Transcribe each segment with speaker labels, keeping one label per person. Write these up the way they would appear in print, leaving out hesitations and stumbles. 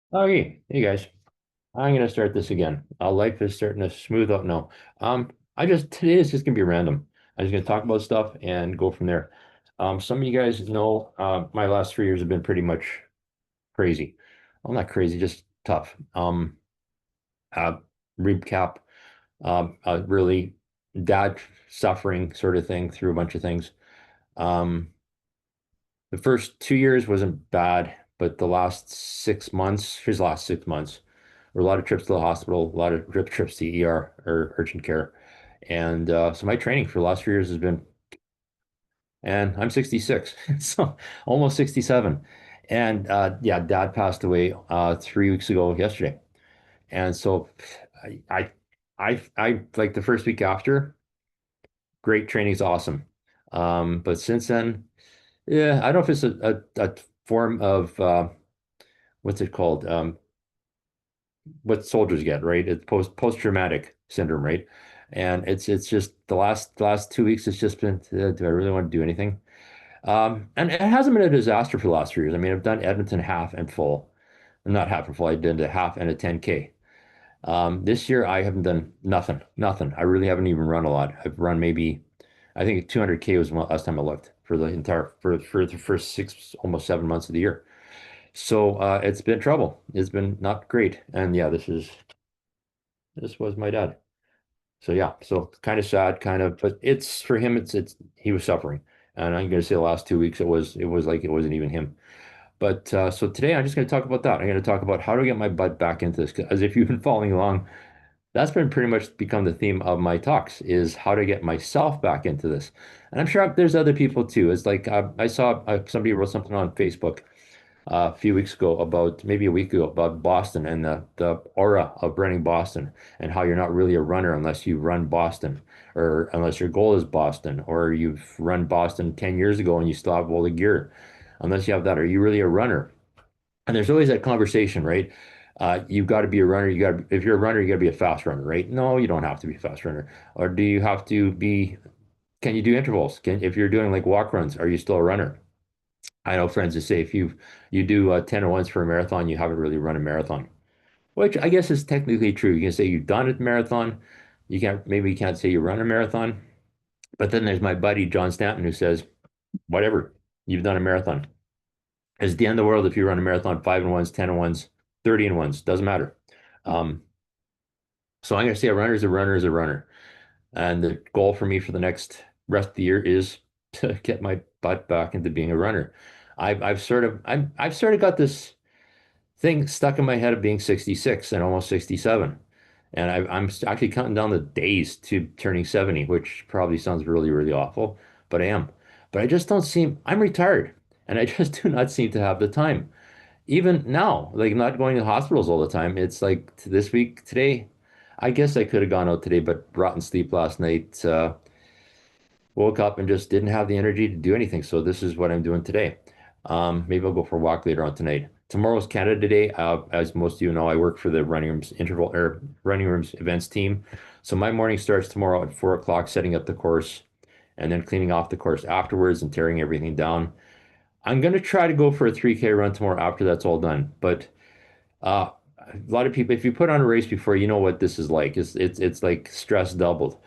Speaker 1: Hey guys, I'm gonna start this again. Life is starting to smooth out now. Today is just gonna be random. I'm just gonna talk about stuff and go from there. Some of you guys know my last 3 years have been pretty much crazy. Well, not crazy, just tough. Uh, Recap, really dad suffering sort of thing through a bunch of things. Um, the first 2 years wasn't bad, but the last 6 months, here's the last 6 months. There were a lot of trips to the hospital, a lot of trips to ER or urgent care. And so my training for the last 3 years has been, and I'm 66, so almost 67. And yeah, dad passed away 3 weeks ago yesterday. And so I, I, I like the first week after, great training's awesome. But since then, yeah, I don't know if it's a form of what's it called? What soldiers get, right? It's post-traumatic syndrome, right? And it's just the last 2 weeks it's just been, do I really want to do anything? And it hasn't been a disaster for the last 3 years. I mean, I've done Edmonton half and full. Not half and full, I did a half and a 10K. This year I haven't done nothing. I really haven't even run a lot. I've run maybe, I think 200K was the last time I looked for the entire for the first six, almost 7 months of the year. So it's been trouble. It's been not great. And yeah, this was my dad. So yeah, so kind of sad, kind of, but it's for him, it's he was suffering. And I'm gonna say the last 2 weeks it was like it wasn't even him. But so today I'm just gonna talk about that. I'm gonna talk about how to get my butt back into this. 'Cause as if you've been following along, that's been pretty much become the theme of my talks is how to get myself back into this. And I'm sure there's other people too. It's like I saw somebody wrote something on Facebook a few weeks ago about maybe a week ago about Boston and the aura of running Boston and how you're not really a runner unless you run Boston or unless your goal is Boston or you've run Boston 10 years ago and you still have all the gear. Unless you have that, are you really a runner? And there's always that conversation, right? You've got to be a runner. If you're a runner, you got to be a fast runner, right? No, you don't have to be a fast runner. Or do you have to be, can you do intervals? If you're doing like walk runs, are you still a runner? I know friends that say if you do 10 at once for a marathon, you haven't really run a marathon, which I guess is technically true. You can say you've done a marathon. You can't say you run a marathon. But then there's my buddy John Stanton who says, whatever, you've done a marathon. It's the end of the world if you run a marathon 5 and 1s, 10 and 1s, 30 and 1s, doesn't matter. Um, so I'm going to say a runner is a runner is a runner. And the goal for me for the next rest of the year is to get my butt back into being a runner. I've sort of got this thing stuck in my head of being 66 and almost 67. And I'm actually counting down the days to turning 70, which probably sounds really, really awful, but I am. But I just don't seem, I'm retired and I just do not seem to have the time. Even now, like not going to hospitals all the time. It's like this week, today, I guess I could have gone out today, but rotten sleep last night. Woke up and just didn't have the energy to do anything. So this is what I'm doing today. Maybe I'll go for a walk later on tonight. Tomorrow's Canada Day. As most of you know, I work for the Running Rooms interval or Running Rooms events team. So my morning starts tomorrow at 4 o'clock, setting up the course and then cleaning off the course afterwards and tearing everything down. I'm going to try to go for a 3K run tomorrow after that's all done. But a lot of people, if you put on a race before, you know what this is like. It's like stress doubled.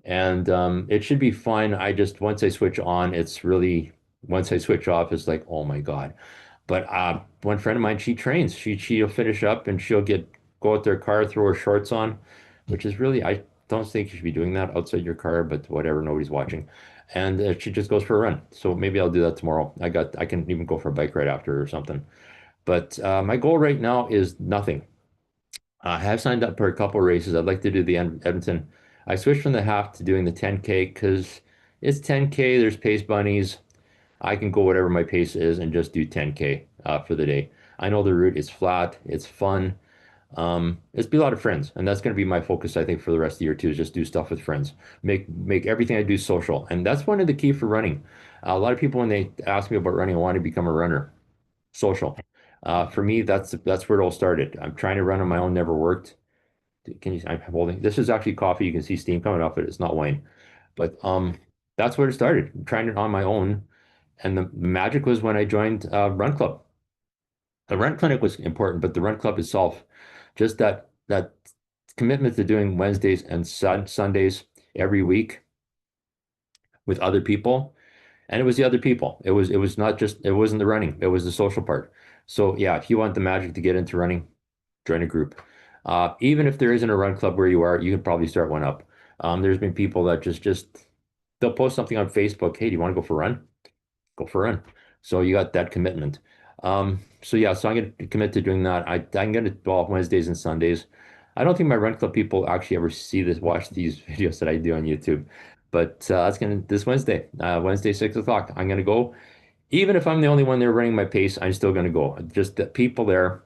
Speaker 1: And it should be fine. I just once I switch on, it's really once I switch off, it's like, oh my God. But one friend of mine, she trains. She'll finish up and she'll go out their car, throw her shorts on, which is really I don't think you should be doing that outside your car, but whatever, nobody's watching. And she just goes for a run. So maybe I'll do that tomorrow. I can even go for a bike ride after or something. But my goal right now is nothing. I have signed up for a couple races. I'd like to do the Edmonton. I switched from the half to doing the 10K because it's 10K. There's pace bunnies. I can go whatever my pace is and just do 10K for the day. I know the route is flat. It's fun. It's be a lot of friends, and that's going to be my focus. I think for the rest of the year too is just do stuff with friends. Make everything I do social, and that's one of the key for running. A lot of people when they ask me about running, want to become a runner social. For me, that's where it all started. I'm trying to run on my own, never worked. Can you? I'm holding. This is actually coffee. You can see steam coming off it. It's not wine, but that's where it started. I'm trying it on my own, and the magic was when I joined Run Club. The run clinic was important, but the run club itself, just that commitment to doing Wednesdays and Sundays every week with other people, and it was the other people. It was not just it wasn't the running, it was the social part. So yeah, if you want the magic to get into running, join a group. Even if there isn't a run club where you are, you can probably start one up. There's been people that just they'll post something on Facebook. Hey, do you want to go for a run? Go for a run. So you got that commitment. So yeah, so I'm going to commit to doing that. I'm going to do all Wednesdays and Sundays. I don't think my run club people actually ever see this, watch these videos that I do on YouTube. But that's gonna this Wednesday, Wednesday 6 o'clock. I'm gonna go. Even if I'm the only one there running my pace, I'm still gonna go. Just the people there.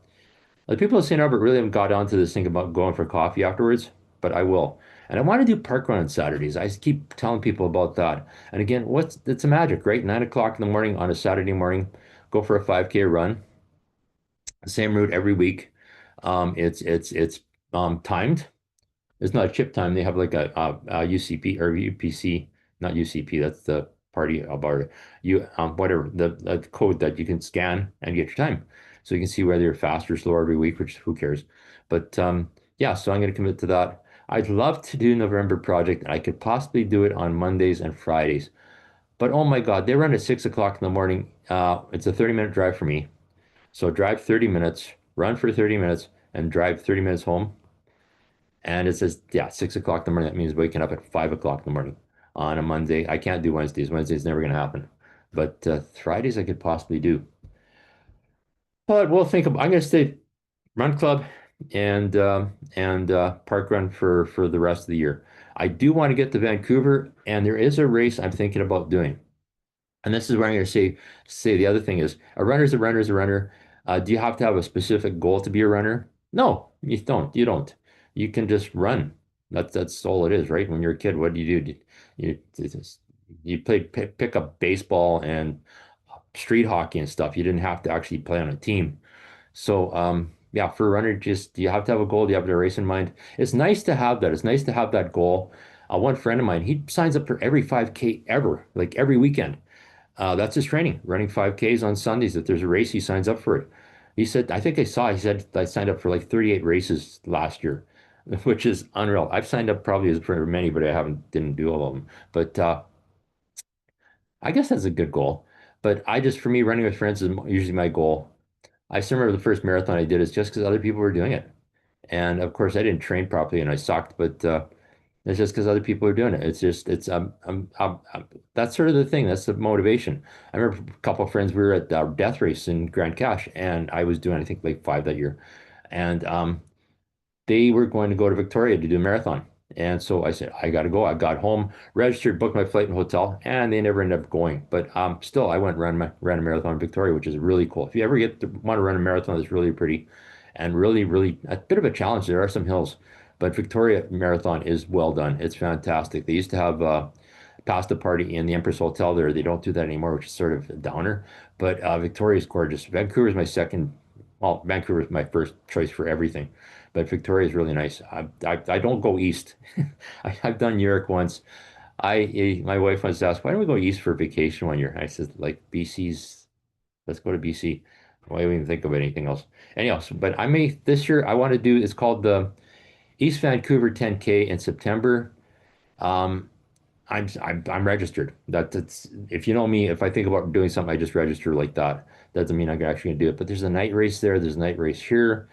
Speaker 1: The people at St. Albert really haven't got onto this thing about going for coffee afterwards, but I will. And I want to do park run on Saturdays. I keep telling people about that. And again, it's a magic, right? 9 o'clock in the morning on a Saturday morning, go for a 5K run. Same route every week. It's timed. It's not chip time. They have like a UCP or UPC, not UCP. That's the party about it. Whatever the code that you can scan and get your time, so you can see whether you're fast or slow every week. Which who cares? But yeah, so I'm going to commit to that. I'd love to do November project. I could possibly do it on Mondays and Fridays. But oh my God, they run at 6 o'clock in the morning. It's a 30-minute drive for me. So drive 30 minutes, run for 30 minutes, and drive 30 minutes home. And it says, yeah, 6 o'clock in the morning. That means waking up at 5 o'clock in the morning on a Monday. I can't do Wednesdays. Wednesday's never going to happen. But Fridays I could possibly do. But we'll think I'm going to stay run club and park run for the rest of the year. I do want to get to Vancouver, and there is a race I'm thinking about doing. And this is where I'm going to say the other thing is a runner's a runner's a runner. Do you have to have a specific goal to be a runner? No, you don't. You don't. You can just run. That's all it is, right? When you're a kid, what do? You play pick up baseball and street hockey and stuff. You didn't have to actually play on a team. So yeah, for a runner, just you have to have a goal. You have a race in mind. It's nice to have that. It's nice to have that goal. One friend of mine, he signs up for every 5K ever, like every weekend. That's his training, running 5Ks on Sundays. If there's a race, he signs up for it. He said, I think he said I signed up for like 38 races last year, which is unreal. I've signed up probably for many, but I didn't do all of them. But I guess that's a good goal. But for me, running with friends is usually my goal. I still remember the first marathon I did is just because other people were doing it. And of course, I didn't train properly and I sucked, but it's just because other people are doing it. It's just that's sort of the thing. That's the motivation. I remember a couple of friends. We were at our death race in Grand Cache, and I was doing I think like 5 that year, and they were going to go to Victoria to do a marathon. And so I said, I got to go. I got home, registered, booked my flight and hotel, and they never ended up going. But still, I went and ran a marathon in Victoria, which is really cool. If you ever want to run a marathon, it's really pretty and really, really a bit of a challenge. There are some hills, but Victoria Marathon is well done. It's fantastic. They used to have pasta party in the Empress Hotel there. They don't do that anymore, which is sort of a downer. But Victoria is gorgeous. Vancouver is my second. Well, Vancouver is my first choice for everything, but Victoria is really nice. I don't go east. I've done New York once. My wife wants to ask, why don't we go east for vacation 1 year? I said, like BC's, let's go to BC. Why do we even think of anything else? Anyhow, but I may this year I want to do. It's called the East Vancouver 10K in September. Um, I'm registered. That's if you know me, if I think about doing something, I just register like that. Doesn't mean I'm actually gonna do it. But there's a night race there. There's a night race here.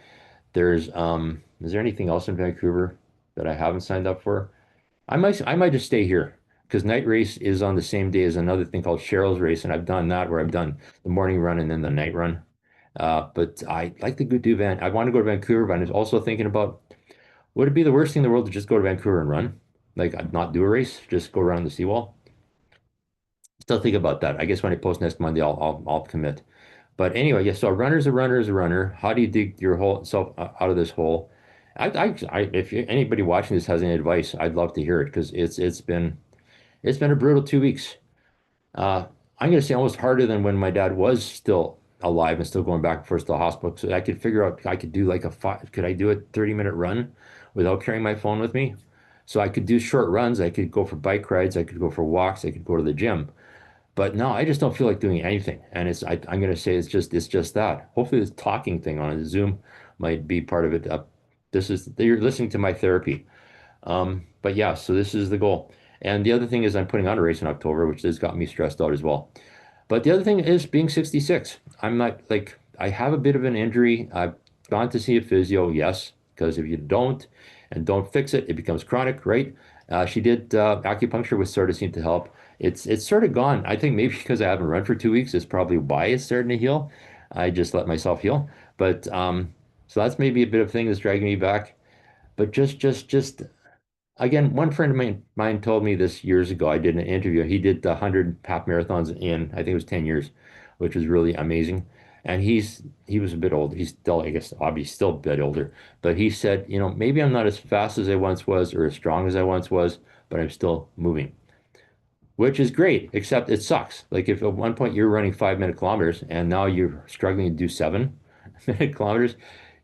Speaker 1: Is there anything else in Vancouver that I haven't signed up for? I might just stay here because night race is on the same day as another thing called Cheryl's race, and I've done that where I've done the morning run and then the night run. But I like to go do Van. I want to go to Vancouver, but I was also thinking about would it be the worst thing in the world to just go to Vancouver and run? Like I'd not do a race, just go around the seawall. Still think about that. I guess when I post next Monday, I'll commit. But anyway, yeah. So a runner's a runner is a runner. How do you dig your whole self out of this hole? If anybody watching this has any advice, I'd love to hear it because it's been a brutal 2 weeks. I'm going to say almost harder than when my dad was still alive and still going back and forth to the hospital. So I could figure out I could do like could I do a 30-minute run without carrying my phone with me? So I could do short runs. I could go for bike rides. I could go for walks. I could go to the gym. But no, I just don't feel like doing anything. And I'm gonna say it's just that. Hopefully this talking thing on Zoom might be part of it. This is you're listening to my therapy. But yeah, so this is the goal. And the other thing is I'm putting on a race in October, which has got me stressed out as well. But the other thing is being 66. I'm not like I have a bit of an injury. I've gone to see a physio, yes, because if you don't and don't fix it, it becomes chronic, right? She did acupuncture, which sort of seemed to help. It's sort of gone. I think maybe because I haven't run for 2 weeks is probably why it's starting to heal. I just let myself heal. But so that's maybe a bit of thing that's dragging me back. But just again, one friend of mine told me this years ago. I did an interview. He did 100 half marathons in, I think it was 10 years, which was really amazing. And he was a bit old. He's still, I guess, obviously still a bit older. But he said, maybe I'm not as fast as I once was or as strong as I once was, but I'm still moving, which is great, except it sucks. Like if at one point you're running 5 minute kilometers and now you're struggling to do 7 minute kilometers,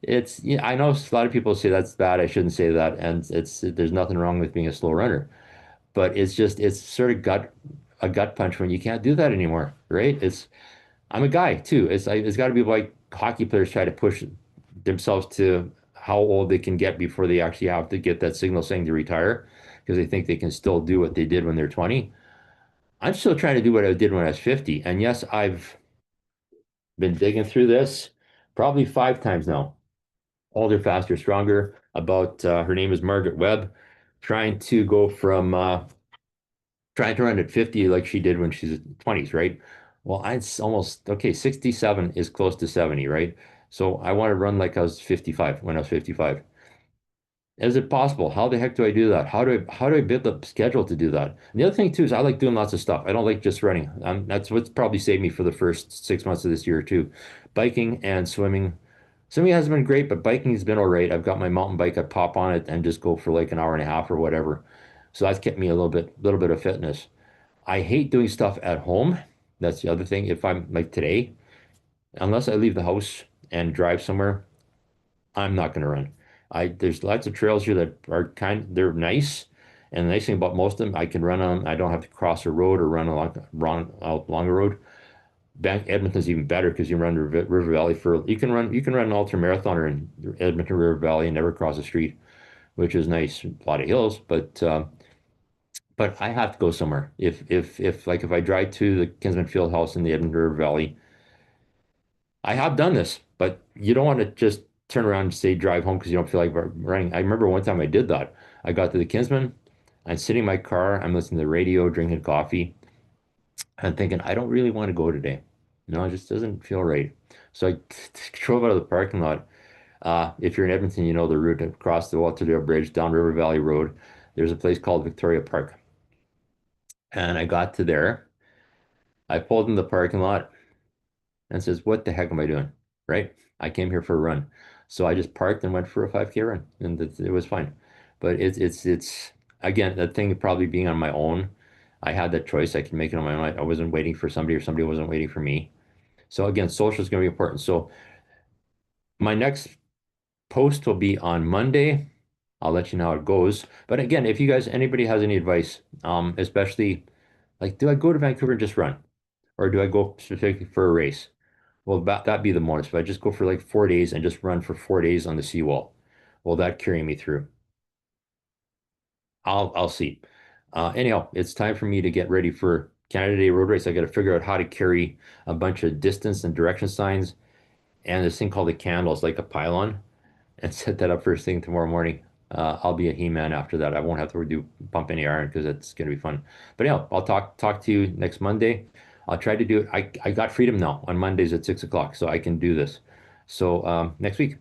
Speaker 1: I know a lot of people say that's bad. I shouldn't say that. And there's nothing wrong with being a slow runner, but it's sort of a gut punch when you can't do that anymore, right? I'm a guy too. It's got to be like hockey players try to push themselves to how old they can get before they actually have to get that signal saying to retire because they think they can still do what they did when they're 20. I'm still trying to do what I did when I was 50. And yes, I've been digging through this probably 5 times now. Older, faster, stronger. About her name is Margaret Webb, trying to go from trying to run at 50 like she did when she's 20s, right? Well, it's almost okay. 67 is close to 70, right? So I want to run like I was 55 when I was 55. Is it possible? How the heck do I do that? How do I build the schedule to do that? And the other thing too is I like doing lots of stuff. I don't like just running. That's what's probably saved me for the first 6 months of this year too. Biking and swimming. Swimming hasn't been great, but biking has been all right. I've got my mountain bike. I pop on it and just go for like an hour and a half or whatever. So that's kept me a little bit of fitness. I hate doing stuff at home. That's the other thing. If I'm like today, unless I leave the house and drive somewhere, I'm not going to run. There's lots of trails here that they're nice. And the nice thing about most of them, I can run on. I don't have to cross a road or run out along a road. Edmonton's even better because you run River Valley you can run an ultra marathoner in Edmonton River Valley and never cross the street, which is nice. A lot of hills, but I have to go somewhere. If I drive to the Kinsman Field House in the Edmonton River Valley, I have done this, but you don't want to just turn around and say drive home because you don't feel like running. I remember one time I did that. I got to the Kinsman, I'm sitting in my car, I'm listening to the radio, drinking coffee, and thinking, I don't really want to go today. No, it just doesn't feel right. So I drove out of the parking lot. If you're in Edmonton, you know the route across the Walterdale Bridge down River Valley Road. There's a place called Victoria Park. And I got to there. I pulled in the parking lot and says, what the heck am I doing? Right? I came here for a run. So I just parked and went for a 5K run and it was fine. But it's again, that thing of probably being on my own. I had that choice. I could make it on my own. I wasn't waiting for somebody or somebody wasn't waiting for me. So again, social is going to be important. So my next post will be on Monday. I'll let you know how it goes. But again, if you guys, anybody has any advice, especially like, do I go to Vancouver and just run? Or do I go specifically for a race? Well, that'd be the bonus. If I just go for like 4 days and just run for 4 days on the seawall, will that carry me through? I'll see. Anyhow, it's time for me to get ready for Canada Day road race. I got to figure out how to carry a bunch of distance and direction signs and this thing called a candle. It's like a pylon and set that up first thing tomorrow morning. I'll be a He-Man after that. I won't have to do pump any iron because it's gonna be fun. But yeah, I'll talk to you next Monday. I'll try to do it. I got freedom now on Mondays at 6 o'clock, so I can do this. So next week,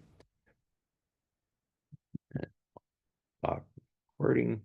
Speaker 1: uh, recording.